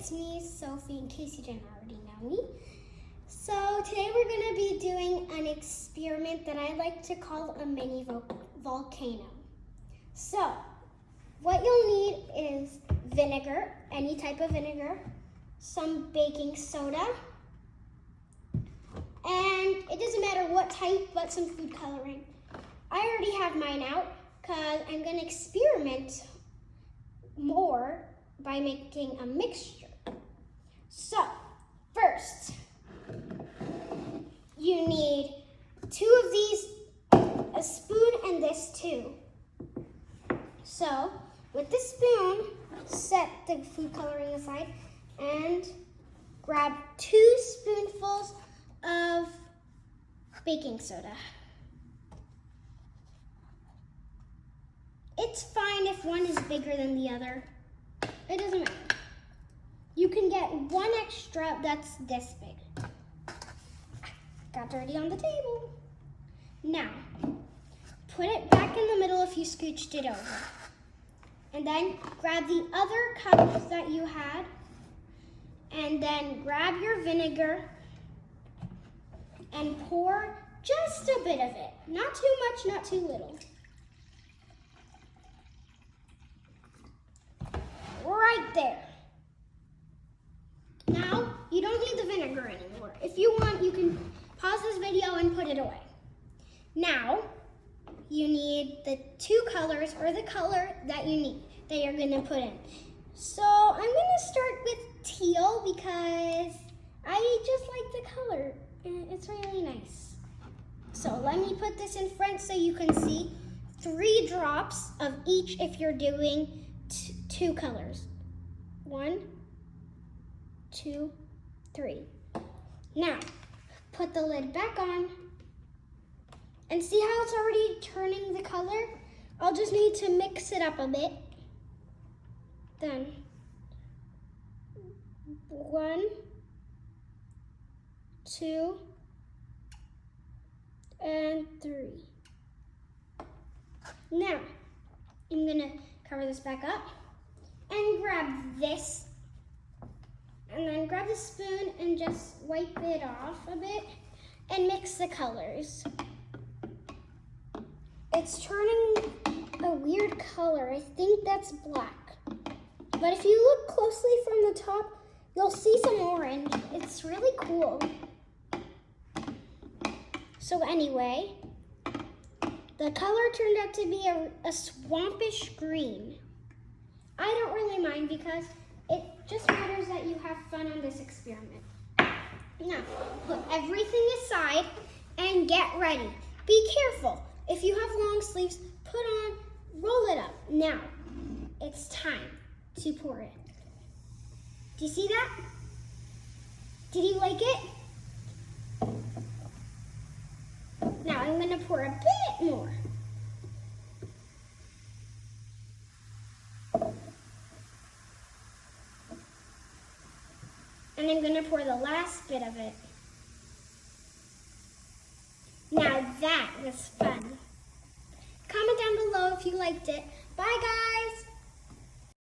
it's me, Sophie, in case you didn't already know me. So today we're going to be doing an experiment that I like to call a mini volcano. So what you'll need is vinegar, any type of vinegar, some baking soda, and it doesn't matter what type, but some food coloring. I already have mine out because I'm going to experiment more by making a mixture. So first, you need 2 of these, a spoon and this too. So with the spoon, set the food coloring aside and grab 2 spoonfuls of baking soda. It's fine if one is bigger than the other. It doesn't matter. You can get one extra that's this big. Got dirty on the table. Now, put it back in the middle if you scooched it over. And then grab the other cups that you had. And then grab your vinegar and pour just a bit of it. Not too much, not too little. Right there. Now, you don't need the vinegar anymore. If you want, you can pause this video and put it away. Now, you need the 2 colors, or the color that you need, that you're gonna put in. So, I'm gonna start with teal because I just like the color. It's really nice. So, let me put this in front so you can see 3 drops of each if you're doing 2 colors. 1, 2, 3. Now, put the lid back on and see how it's already turning the color? I'll just need to mix it up a bit. Then, 1, 2, and 3. Now, I'm gonna cover this back up and grab this, and then grab the spoon and just wipe it off a bit and mix the colors. It's turning a weird color. I think that's black. But if you look closely from the top, you'll see some orange. It's really cool. So anyway, the color turned out to be a swampish green. I don't really mind because it just matters that you have fun on this experiment. Now, put everything aside and get ready. Be careful. If you have long sleeves, roll it up. Now, it's time to pour it. Do you see that? Did you like it? Now, I'm gonna pour a bit more. And I'm gonna pour the last bit of it. Now that was fun. Comment down below if you liked it. Bye guys!